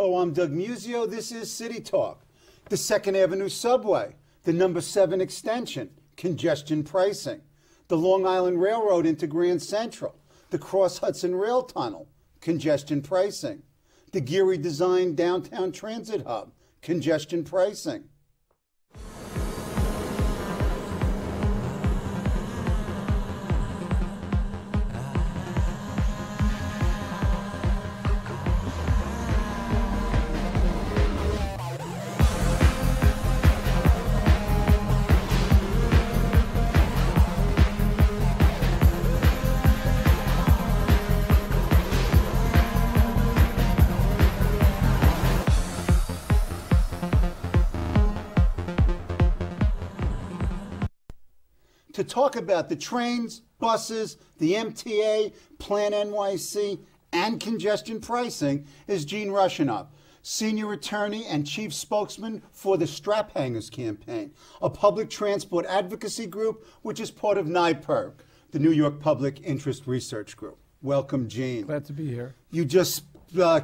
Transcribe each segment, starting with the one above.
Hello, I'm Doug Muzzio. This is City Talk. The 2nd Avenue subway, the number 7 extension, congestion pricing, the Long Island Railroad into Grand Central, the Cross Hudson Rail Tunnel, congestion pricing, the Geary Design Downtown Transit Hub, congestion pricing. To talk about the trains, buses, the MTA, Plan NYC, and congestion pricing is Gene Russianoff, Senior Attorney and Chief Spokesman for the Straphangers Campaign, a public transport advocacy group which is part of NYPIRG, the New York Public Interest Research Group. Welcome, Gene. Glad to be here. You just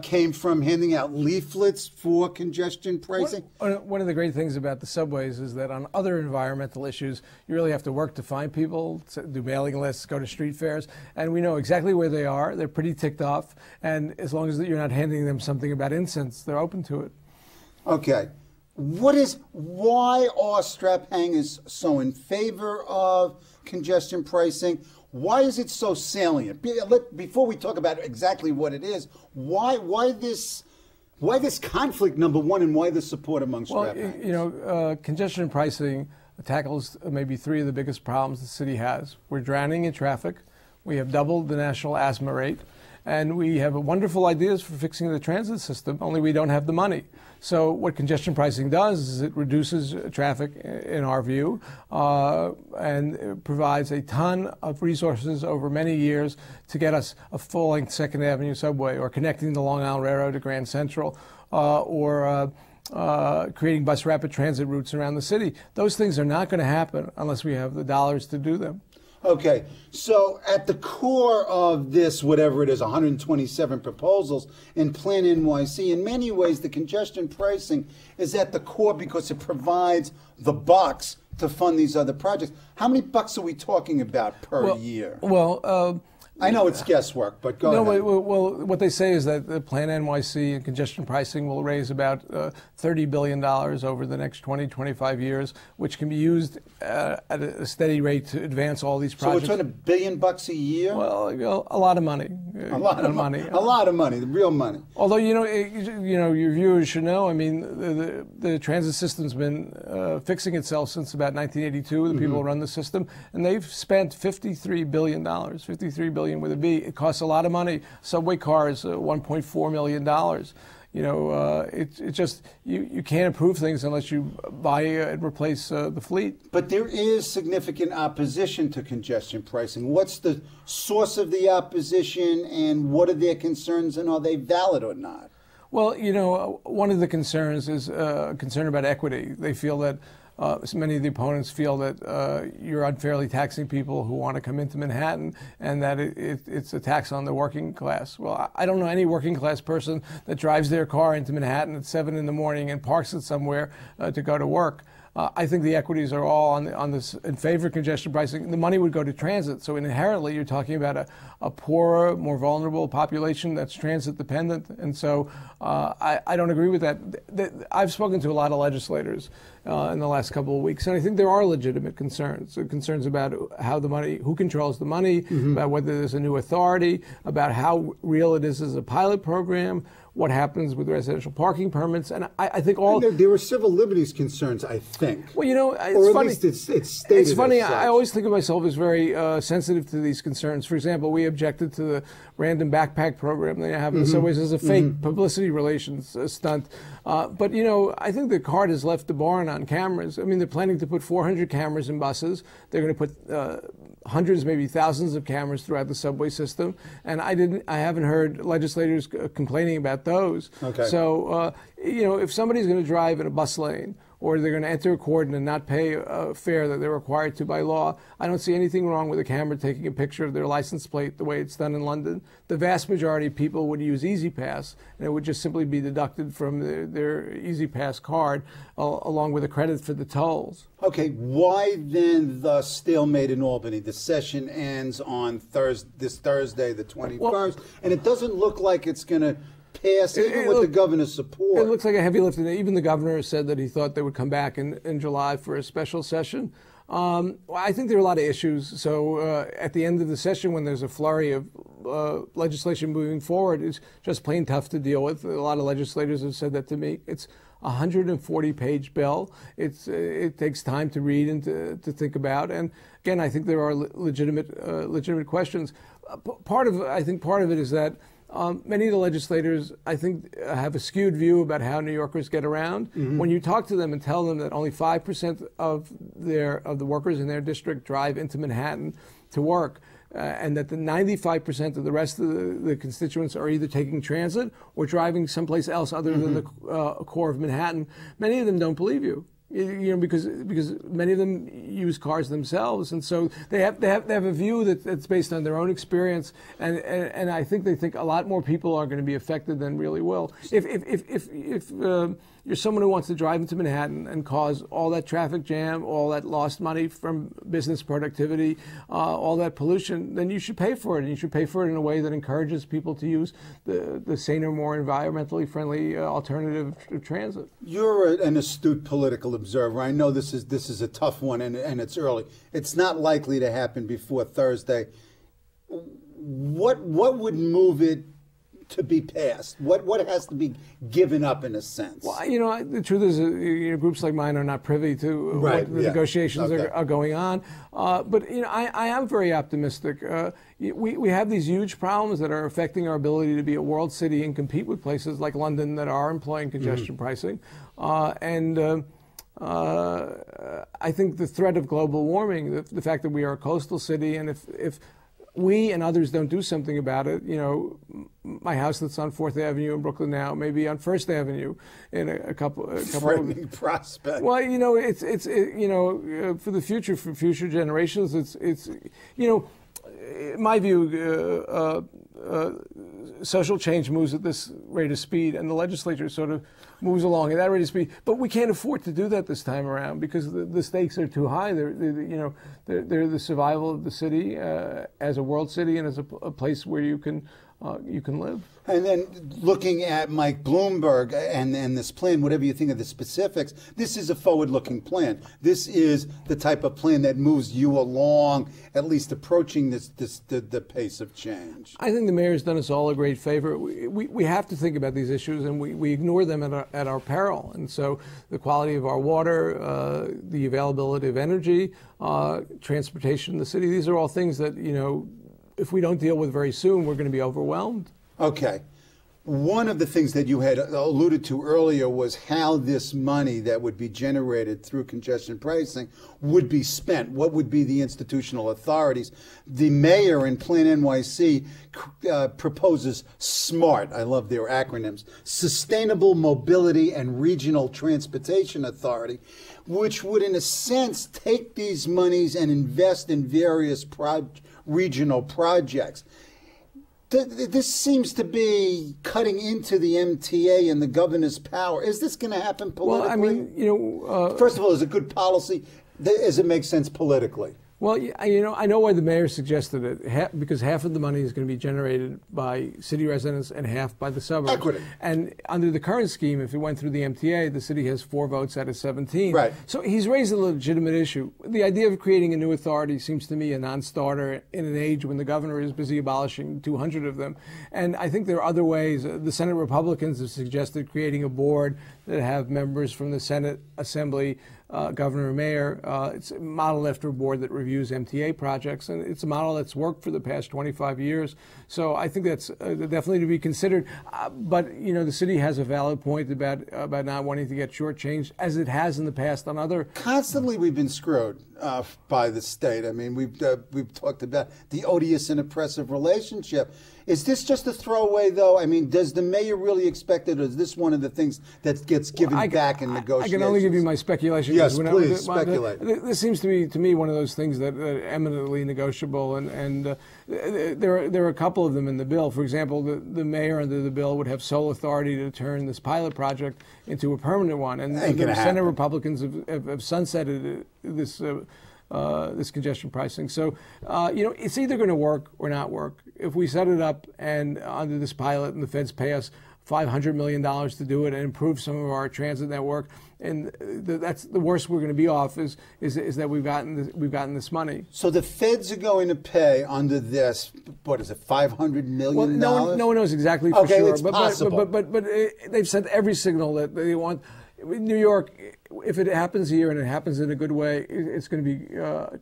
came from handing out leaflets for congestion pricing. One of the great things about the subways is that on other environmental issues, you really have to work to find people, do mailing lists, go to street fairs, and we know exactly where they are. They're pretty ticked off, and as long as you're not handing them something about incense, they're open to it. Okay. Why are Straphangers so in favor of congestion pricing? Why is it so salient? Before we talk about exactly what it is, why this conflict, number one, and why the support among Straphangers? Well, you know, congestion pricing tackles maybe 3 of the biggest problems the city has. We're drowning in traffic. We have doubled the national asthma rate. And we have wonderful ideas for fixing the transit system, only we don't have the money. So what congestion pricing does is it reduces traffic, in our view, and it provides a ton of resources over many years to get us a full-length 2nd Avenue subway, or connecting the Long Island Railroad to Grand Central, or creating bus rapid transit routes around the city. Those things are not going to happen unless we have the dollars to do them. Okay, so at the core of this, whatever it is, 127 proposals in Plan NYC, in many ways the congestion pricing is at the core because it provides the bucks to fund these other projects. How many bucks are we talking about per year? Well, I know it's guesswork, but go ahead. Well, what they say is that the Plan NYC and congestion pricing will raise about $30 billion over the next 20, 25 years, which can be used at a steady rate to advance all these projects. So we're talking $1 billion a year? Well, a lot of money. A lot of money. A lot of money, the real money. Although, you know, your viewers should know, I mean, the transit system's been fixing itself since about 1982, the people who run the system, and they've spent $53 billion, $53 billion with a B. It costs a lot of money. Subway cars, $1.4 million. You know, it's just, you can't improve things unless you buy and replace the fleet. But there is significant opposition to congestion pricing. What's the source of the opposition, and what are their concerns, and are they valid or not? Well, you know, one of the concerns is concern about equity. They feel that many of the opponents feel that you're unfairly taxing people who want to come into Manhattan, and that it's a tax on the working class. Well, I don't know any working class person that drives their car into Manhattan at 7 in the morning and parks it somewhere to go to work. I think the equities are all on this in favor of congestion pricing. The money would go to transit, so inherently you're talking about a poorer, more vulnerable population that's transit dependent, and so I don't agree with that. I've spoken to a lot of legislators in the last couple of weeks, and I think there are legitimate concerns about how the money, who controls the money, about whether there's a new authority, about how real it is as a pilot program, what happens with residential parking permits, and I think all... There were civil liberties concerns, I think. Well, you know, it's or at funny. Least it's stated. It's funny, I always think of myself as very sensitive to these concerns. For example, we objected to the random backpack program they have in the subways as a fake publicity relations stunt. But, you know, I think the cart has left the barn on cameras. I mean, they're planning to put 400 cameras in buses. They're going to put hundreds, maybe thousands of cameras throughout the subway system. And I haven't heard legislators complaining about those. Okay. So, you know, if somebody's going to drive in a bus lane or they're going to enter a cordon and not pay a fare that they're required to by law. I don't see anything wrong with a camera taking a picture of their license plate the way it's done in London. The vast majority of people would use EasyPass, and it would just simply be deducted from their EasyPass card along with a credit for the tolls. Okay, why then the stalemate in Albany? The session ends on this Thursday, the 21st, and it doesn't look like it's going to pass, even with the governor's support. It looks like a heavy lift. Even the governor said that he thought they would come back in July for a special session. I think there are a lot of issues. So at the end of the session, when there's a flurry of legislation moving forward, it's just plain tough to deal with. A lot of legislators have said that to me. It's a 140-page bill. It takes time to read and to think about. And again, I think there are legitimate questions. I think part of it is that many of the legislators, I think, have a skewed view about how New Yorkers get around. Mm-hmm. When you talk to them and tell them that only 5% of the workers in their district drive into Manhattan to work, and that the 95% of the rest of the constituents are either taking transit or driving someplace else other than the core of Manhattan, many of them don't believe you. Because many of them use cars themselves, and so they have a view that's based on their own experience, and I think they think a lot more people are going to be affected than really will. If you're someone who wants to drive into Manhattan and cause all that traffic jam, all that lost money from business productivity, all that pollution, then you should pay for it, and you should pay for it in a way that encourages people to use the saner, more environmentally friendly alternative to transit. You're an astute political observer. I know this is a tough one, and it's early. It's not likely to happen before Thursday. What would move it to be passed? What has to be given up in a sense? Well, the truth is, groups like mine are not privy to what the negotiations are going on. But I am very optimistic. We have these huge problems that are affecting our ability to be a world city and compete with places like London that are employing congestion pricing. I think the threat of global warming, the fact that we are a coastal city, and if we and others don't do something about it, my house that's on 4th Avenue in Brooklyn now may be on 1st Avenue in a couple frightening prospect. Well, it's for the future, for future generations, it's in my view, social change moves at this rate of speed, and the legislature sort of moves along at that rate of speed. But we can't afford to do that this time around because the stakes are too high. They're the survival of the city as a world city and as a place where you can live. And then looking at Mike Bloomberg and this plan, whatever you think of the specifics, this is a forward-looking plan. This is the type of plan that moves you along, at least approaching the pace of change. I think the mayor's done us all a great favor. We have to think about these issues, and we ignore them at our peril. And so the quality of our water, the availability of energy, transportation in the city, these are all things that, if we don't deal with very soon, we're going to be overwhelmed. Okay. One of the things that you had alluded to earlier was how this money that would be generated through congestion pricing would be spent. What would be the institutional authorities? The mayor in Plan NYC proposes SMART. I love their acronyms. Sustainable Mobility and Regional Transportation Authority, which would, in a sense, take these monies and invest in various regional projects. This seems to be cutting into the MTA and the governor's power. Is this going to happen politically? Well, first of all, is it good policy? Does it make sense politically? Well, I know why the mayor suggested it, because half of the money is going to be generated by city residents and half by the suburbs. Equity. And under the current scheme, if it went through the MTA, the city has 4 votes out of 17. Right. So he's raised a legitimate issue. The idea of creating a new authority seems to me a non-starter in an age when the governor is busy abolishing 200 of them. And I think there are other ways. The Senate Republicans have suggested creating a board that have members from the Senate, Assembly, governor and mayor. It's modeled after a board that reviews MTA projects, and it's a model that's worked for the past 25 years. So I think that's definitely to be considered. But the city has a valid point about not wanting to get shortchanged, as it has in the past on other. Constantly, we've been screwed. by the state. I mean, we've talked about the odious and oppressive relationship. Is this just a throwaway, though? I mean, does the mayor really expect it, or is this one of the things that gets given back in negotiations? I can only give you my speculation. Yes, please, speculate. This seems to be, one of those things that are eminently negotiable, and there are a couple of them in the bill. For example, the mayor under the bill would have sole authority to turn this pilot project into a permanent one, and the Senate Republicans have sunsetted this congestion pricing. So, it's either going to work or not work. If we set it up and under this pilot and the feds pay us $500 million to do it and improve some of our transit network, and that's the worst we're going to be off is that we've gotten this money. So the feds are going to pay under this, what is it, $500 million? Well, no one knows exactly for sure. It's possible. But they've sent every signal that they want. New York, if it happens here and it happens in a good way, it's going to be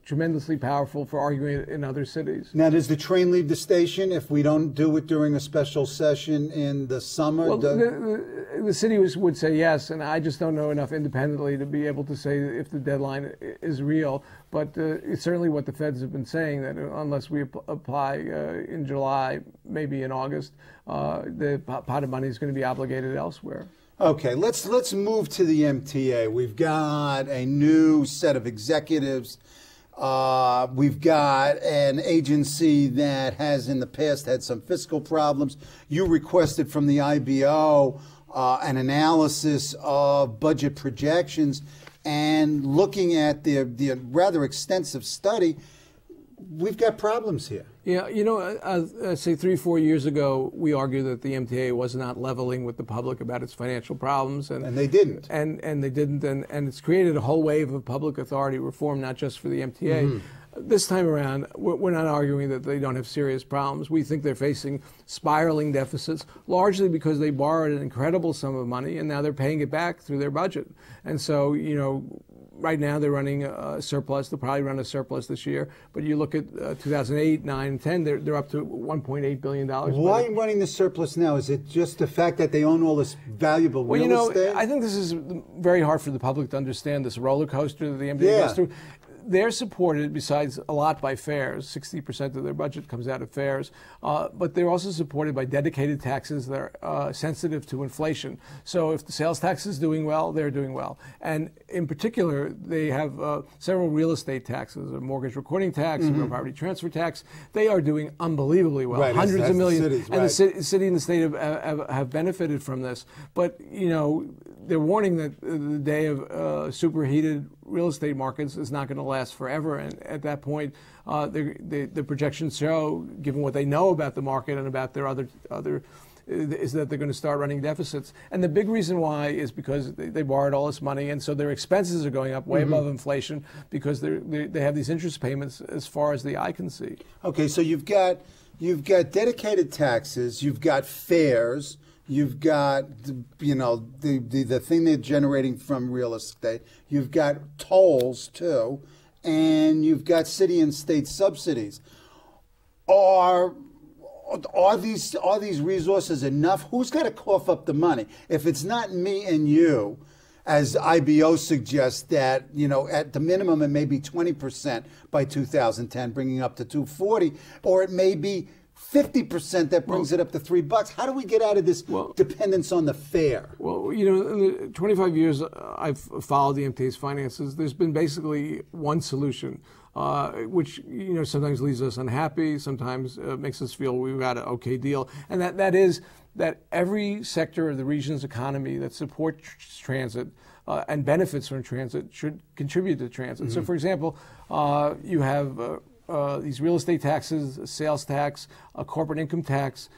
tremendously powerful for arguing it in other cities. Now, does the train leave the station if we don't do it during a special session in the summer? Well, the city would say yes, and I just don't know enough independently to be able to say if the deadline is real. But it's certainly what the feds have been saying, that unless we apply in July, maybe in August, the pot of money is going to be obligated elsewhere. Okay, let's move to the MTA. We've got a new set of executives. We've got an agency that has in the past had some fiscal problems. You requested from the IBO an analysis of budget projections, and looking at the rather extensive study, we've got problems here. Yeah, say 3 or 4 years ago, we argued that the MTA was not leveling with the public about its financial problems, and they didn't. And they didn't, and it's created a whole wave of public authority reform, not just for the MTA. Mm-hmm. This time around, we're not arguing that they don't have serious problems. We think they're facing spiraling deficits, largely because they borrowed an incredible sum of money, and now they're paying it back through their budget. And so, right now they're running a surplus. They'll probably run a surplus this year. But you look at 2008, 9, and 10, they're up to $1.8 billion. Why running the surplus now? Is it just the fact that they own all this valuable real estate? I think this is very hard for the public to understand, this roller coaster that the MTA goes through. They're supported, besides a lot, by fares. 60% of their budget comes out of fares. But they're also supported by dedicated taxes that are sensitive to inflation. So if the sales tax is doing well, they're doing well. And in particular, they have several real estate taxes, a mortgage recording tax, a property transfer tax. They are doing unbelievably well, right, hundreds of millions. Cities, and right. the city and the state have benefited from this. But, they're warning that the day of superheated real estate markets is not going to last forever. And at that point, the projections show, given what they know about the market and about their other is that they're going to start running deficits. And the big reason why is because they borrowed all this money, and so their expenses are going up way above inflation because they have these interest payments as far as the eye can see. Okay, so you've got dedicated taxes, you've got fares. You've got, the thing they're generating from real estate. You've got tolls, too. And you've got city and state subsidies. Are these resources enough? Who's got to cough up the money? If it's not me and you, as IBO suggests that, at the minimum it may be 20% by 2010, bringing up to 240, or it may be 50% that brings it up to $3. How do we get out of this dependence on the fare? Well, in the 25 years I've followed the MTA's finances, there's been basically one solution, which sometimes leaves us unhappy, sometimes makes us feel we've got an okay deal, and that is that every sector of the region's economy that supports transit and benefits from transit should contribute to transit. So, for example, you have these real estate taxes, a sales tax, a corporate income tax,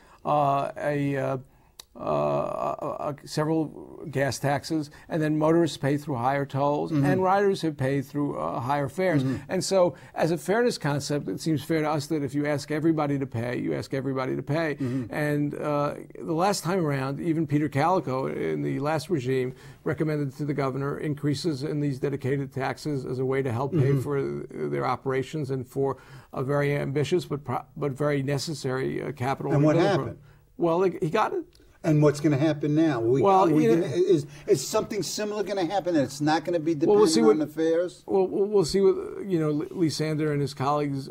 several gas taxes, and then motorists pay through higher tolls, and riders have paid through higher fares. And so, as a fairness concept, it seems fair to us that if you ask everybody to pay, you ask everybody to pay. And the last time around, even Peter Calico in the last regime recommended to the governor increases in these dedicated taxes as a way to help pay for their operations and for a very ambitious but very necessary capital. And what happened? Well, he got it. And what's going to happen now? Is something similar going to happen? And it's not going to be dependent on the fares? Well, we'll see what Lee Sander and his colleagues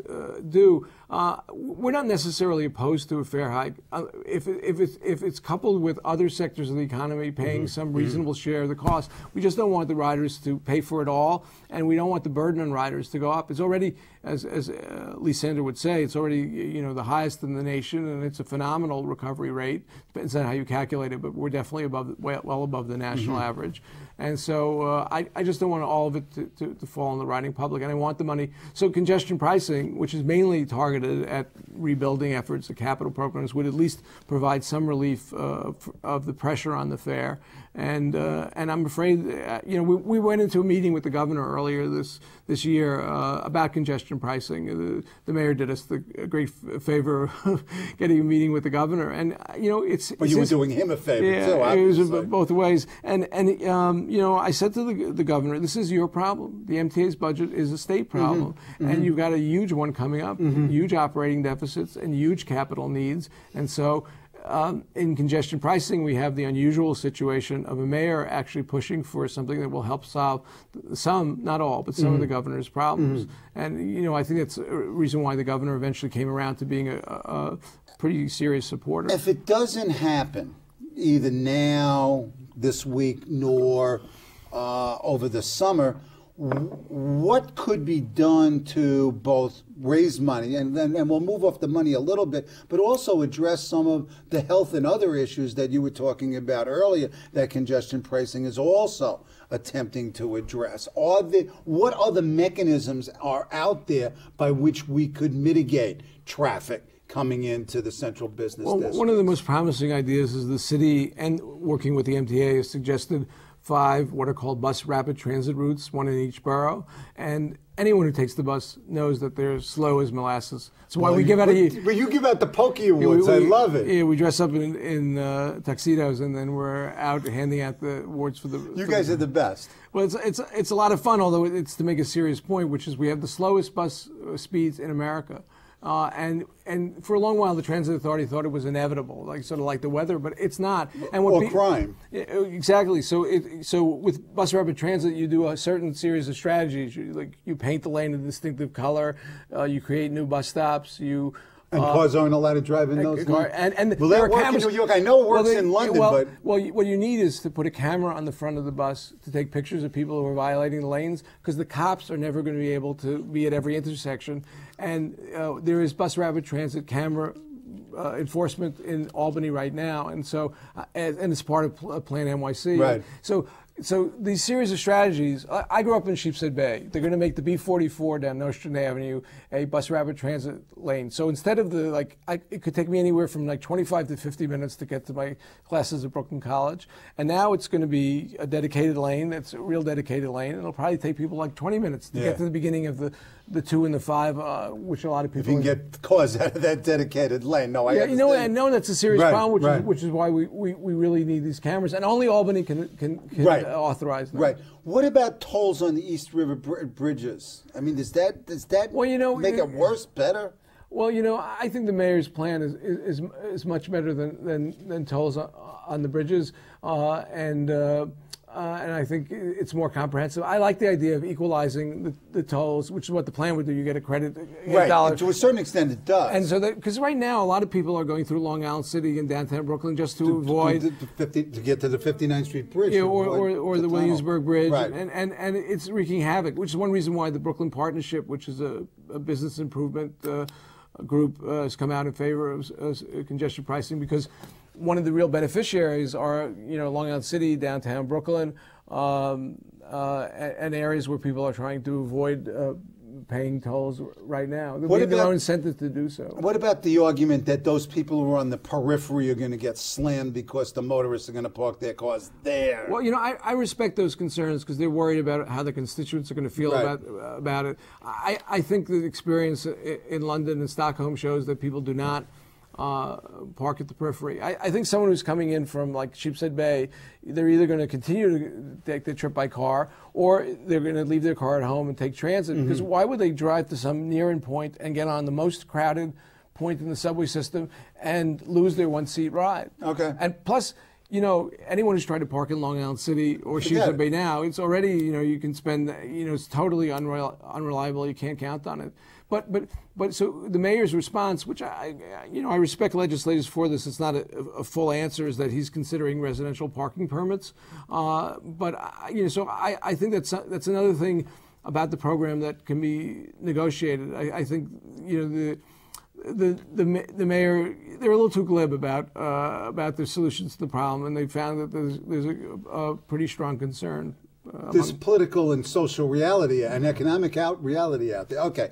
do. We're not necessarily opposed to a fare hike if it's coupled with other sectors of the economy paying some reasonable share of the cost. We just don't want the riders to pay for it all, and we don't want the burden on riders to go up. It's already, as Lee Sander would say, it's already the highest in the nation, and it's a phenomenal recovery rate. Depends on how you calculate it, but we're definitely well above the national average. And so I just don't want all of it to fall on the riding public, and I want the money. So congestion pricing, which is mainly targeted at rebuilding efforts, the capital programs, would at least provide some relief of the pressure on the fare. And I'm afraid, we went into a meeting with the governor earlier this year about congestion pricing. The mayor did us the great favor of getting a meeting with the governor, and But you were doing him a favor too. Obviously. It was both ways, and I said to the governor, this is your problem. The MTA's budget is a state problem, and you've got a huge one coming up, huge operating deficits and huge capital needs, and so. In congestion pricing, we have the unusual situation of a mayor actually pushing for something that will help solve some, not all, but some of the governor's problems. And, I think that's a reason why the governor eventually came around to being a pretty serious supporter. If it doesn't happen, either now, this week, nor over the summer, what could be done to both raise money, and we'll move off the money a little bit, but also address some of the health and other issues that you were talking about earlier that congestion pricing is also attempting to address? What other mechanisms are out there by which we could mitigate traffic coming into the central business district? One of the most promising ideas is the city, and working with the MTA, has suggested 5 what are called bus rapid transit routes, 1 in each borough. And anyone who takes the bus knows that they're slow as molasses. So why we give out But you give out the Pokey Awards. I love it. Yeah, we dress up in tuxedos, and then we're out handing out the awards for the. You guys are the best. Well, it's a lot of fun, although it's to make a serious point, which is we have the slowest bus speeds in America. And for a long while, the Transit Authority thought it was inevitable, sort of like the weather, but it's not. And or crime. Exactly. So with bus rapid transit, you do a certain series of strategies. You paint the lane a distinctive color. You create new bus stops. And cars aren't allowed to drive in those lanes? And well, that works in New York. I know it works in London, but... Well, what you need is to put a camera on the front of the bus to take pictures of people who are violating the lanes, because the cops are never going to be able to be at every intersection. And there is bus rapid transit camera enforcement in Albany right now, and so and it's part of Plan NYC. Right. So these series of strategies, I grew up in Sheepshead Bay. They're going to make the B44 down Nostrand Avenue a bus rapid transit lane. So instead of it could take me anywhere from 25 to 50 minutes to get to my classes at Brooklyn College. And now it's going to be a dedicated lane. It's a real dedicated lane. And it'll probably take people 20 minutes to get to the beginning of the 2 and the 5, which a lot of people... If you can get cars out of that dedicated lane. No, I understand. I know that's a serious problem, which is why we really need these cameras. And only Albany can authorize them. Right. What about tolls on the East River bridges? I mean, does that make it worse, better? Well, I think the mayor's plan is much better than tolls on the bridges, and I think it's more comprehensive. I like the idea of equalizing the tolls, which is what the plan would do. You get a credit, $8. To a certain extent, it does. And so, because right now a lot of people are going through Long Island City and downtown Brooklyn just to avoid to get to the 59th Street Bridge, or the Williamsburg Bridge, right. and it's wreaking havoc. Which is one reason why the Brooklyn Partnership, which is a business improvement group, has come out in favor of congestion pricing, because one of the real beneficiaries are, Long Island City, downtown Brooklyn, and areas where people are trying to avoid paying tolls right now. They have their own incentive to do so. What about the argument that those people who are on the periphery are going to get slammed because the motorists are going to park their cars there? Well, I respect those concerns because they're worried about how the constituents are going to feel about it. I think the experience in London and Stockholm shows that people do not park at the periphery. I think someone who's coming in from Sheepshead Bay, they're either going to continue to take the trip by car, or they're going to leave their car at home and take transit. Because why would they drive to some near-in point and get on the most crowded point in the subway system and lose their one-seat ride. Okay. And plus, you know, anyone who's tried to park in Long Island City or Schuylkill Bay now, it's already, you know, you can spend, you know, it's totally unreliable. You can't count on it. But so the mayor's response, which I respect legislators for this. It's not a full answer. Is that he's considering residential parking permits. But you know, so I think that's another thing about the program that can be negotiated. I think, you know, the mayor, they're a little too glib about their solutions to the problem, and they found that there's a pretty strong concern. There's political and social reality and economic reality out there. Okay.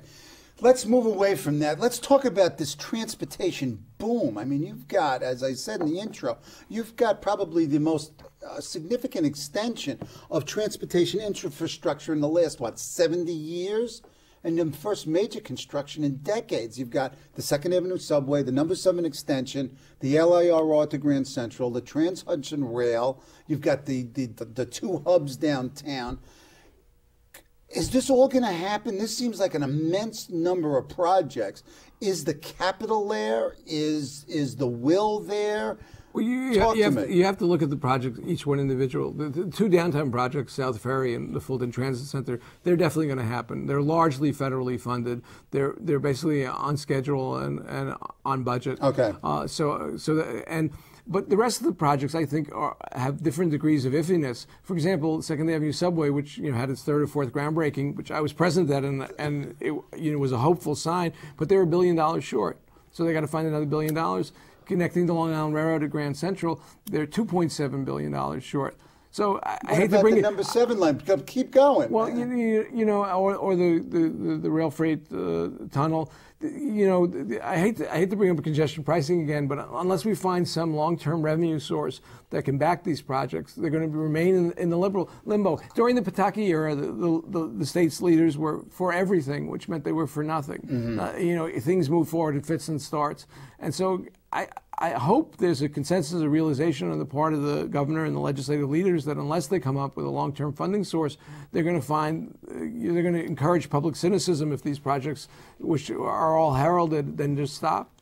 Let's move away from that. Let's talk about this transportation boom. I mean, you've got, as I said in the intro, you've got probably the most significant extension of transportation infrastructure in the last, 70 years? And the first major construction in decades. You've got the 2nd Avenue subway, the number 7 extension, the LIRR to Grand Central, the Trans-Hudson Rail. You've got the 2 hubs downtown. Is this all going to happen? This seems like an immense number of projects. Is the capital there? Is the will there? Well, you have to look at the project, each one individual. The 2 downtown projects, South Ferry and the Fulton Transit Center, they're definitely going to happen. They're largely federally funded. They're basically on schedule and on budget. Okay. But the rest of the projects, I think, have different degrees of iffiness. For example, 2nd Avenue subway, which had its 3rd or 4th groundbreaking, which I was present at, and it was a hopeful sign. But they're $1 billion short, so they got to find another $1 billion. Connecting the Long Island Railroad to Grand Central, they're $2.7 billion short. So I hate to bring the number 7 line. Keep going. Well, you know, or the rail freight tunnel. You know, I hate to bring up congestion pricing again, but unless we find some long-term revenue source that can back these projects, they're going to remain in the liberal limbo. During the Pataki era, the state's leaders were for everything, which meant they were for nothing. Mm-hmm. You know, things move forward, it fits and starts, and so I hope there's a consensus, a realization on the part of the governor and the legislative leaders that unless they come up with a long-term funding source, they're going to encourage public cynicism if these projects, which are all heralded, then just stop.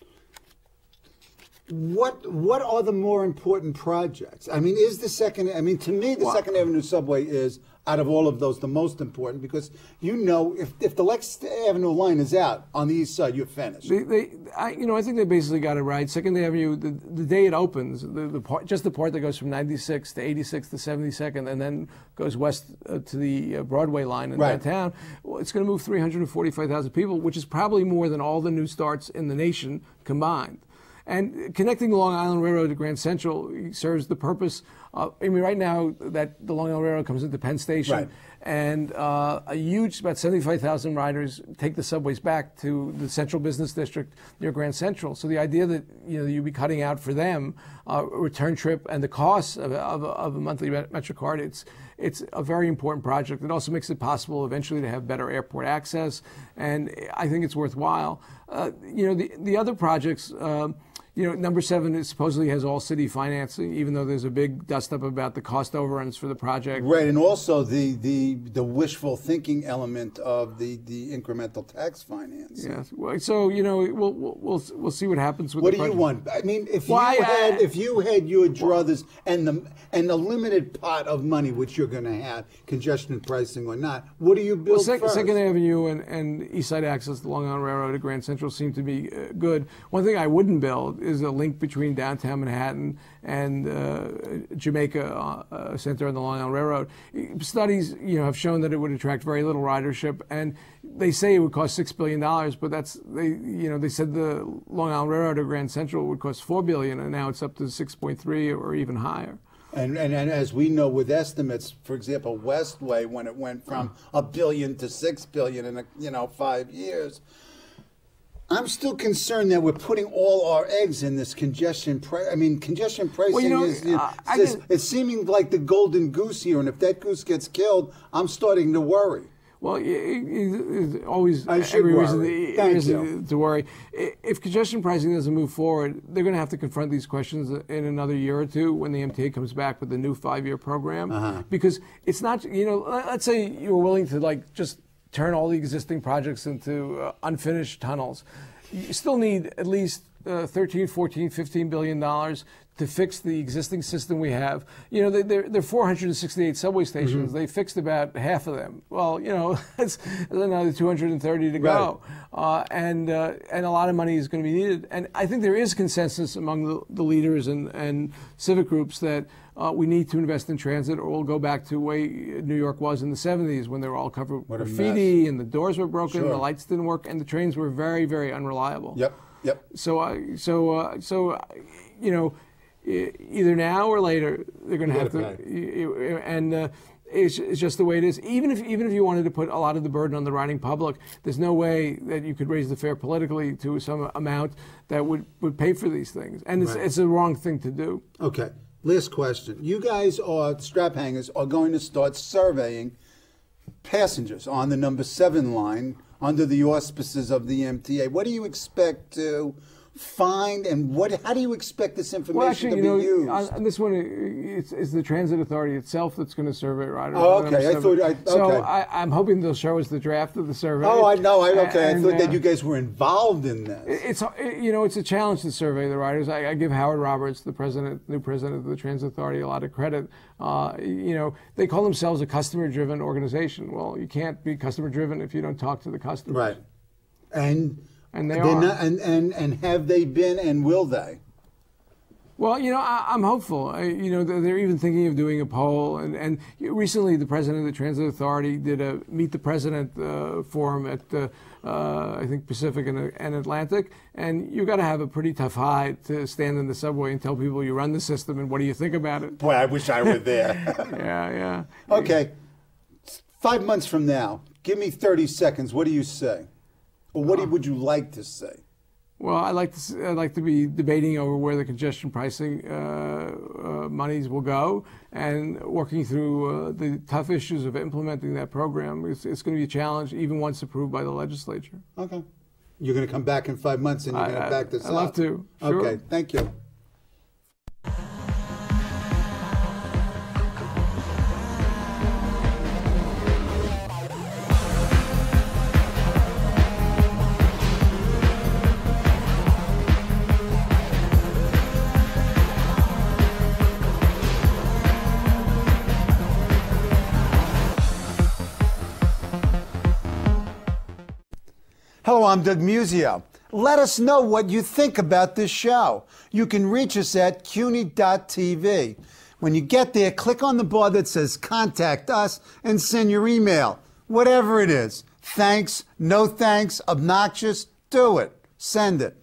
What are the more important projects? I mean, to me, the 2nd Avenue subway is, out of all of those, the most important, because if the Lex Avenue line is out on the east side, you're finished. I think they basically got it right. 2nd Avenue, the day it opens, just the part that goes from 96 to 86 to 72nd, and then goes west to the Broadway line in downtown, it's going to move 345,000 people, which is probably more than all the new starts in the nation combined. And connecting the Long Island Railroad to Grand Central serves the purpose. Right now that the Long Island Railroad comes into Penn Station, and a huge, about 75,000 riders take the subways back to the Central Business District near Grand Central. So the idea that you'd be cutting out for them a return trip and the cost of a monthly Metro card, it's a very important project. It also makes it possible eventually to have better airport access, and I think it's worthwhile. The other projects. Number 7 supposedly has all city financing, even though there's a big dust-up about the cost overruns for the project. Right, and also the wishful thinking element of the incremental tax finance. Yes. Well, so we'll see what happens with. What do you want? I mean, if you had your druthers and the limited pot of money which you're going to have, congestion pricing or not, what do you build first? 2nd Avenue and East Side access, the Long Island Railroad to Grand Central seem to be good. One thing I wouldn't build is a link between downtown Manhattan and Jamaica Center on the Long Island Railroad. Studies, have shown that it would attract very little ridership, and they say it would cost $6 billion, but they said the Long Island Railroad to Grand Central would cost $4 billion, and now it's up to 6.3 or even higher. And as we know with estimates, for example, Westway, when it went from $1 billion to $6 billion in 5 years. I'm still concerned that we're putting all our eggs in this congestion congestion pricing it's seeming like the golden goose here, and if that goose gets killed, I'm starting to worry. Well, it's always every reason to worry. If congestion pricing doesn't move forward, they're going to have to confront these questions in another year or two when the MTA comes back with the new 5-year program. Because it's not, let's say you were willing to just turn all the existing projects into unfinished tunnels. You still need at least 13, 14, 15 billion dollars to fix the existing system we have. You know, there are 468 subway stations. They fixed about half of them. Well, you know, that's another 230 to go. And a lot of money is going to be needed. And I think there is consensus among the leaders and civic groups that we need to invest in transit, or we'll go back to the way New York was in the 70s when they were all covered with graffiti and the doors were broken, the lights didn't work, and the trains were very, very unreliable. Yep. So you know, either now or later they're going to have to, and it's just the way it is. Even if you wanted to put a lot of the burden on the riding public, there's no way that you could raise the fare politically to some amount that would pay for these things, and it's the wrong thing to do. Okay. Last question. You guys are, Straphangers, are going to start surveying passengers on the number 7 line under the auspices of the MTA. What do you expect to find, and how do you expect this information to be used? On this one, it's the Transit Authority itself that's going to survey riders. Oh, okay. So I'm hoping they'll show us the draft of the survey. Oh, I know. I thought that you guys were involved in this. It's a challenge to survey the riders. I give Howard Roberts, the new president of the Transit Authority, a lot of credit. You know, they call themselves a customer-driven organization. Well, you can't be customer-driven if you don't talk to the customers. Right. And they are. And have they been, and will they? Well, you know, I'm hopeful. You know, they're even thinking of doing a poll. And recently, the president of the Transit Authority did a Meet the President forum at, I think, Pacific and Atlantic. And you've got to have a pretty tough hide to stand in the subway and tell people you run the system and what do you think about it. Boy, I wish I were there. Yeah. Okay. 5 months from now, give me 30 seconds. What do you say? Or what would you like to say? Well, I'd like to be debating over where the congestion pricing monies will go, and working through the tough issues of implementing that program. It's going to be a challenge, even once approved by the legislature. Okay. You're going to come back in 5 months and you're going to back this up? I'd love to. Sure. Okay, thank you. Hello, I'm Doug Muzzio. Let us know what you think about this show. You can reach us at CUNY.TV. When you get there, click on the bar that says Contact Us and send your email. Whatever it is. Thanks, no thanks, obnoxious, do it. Send it.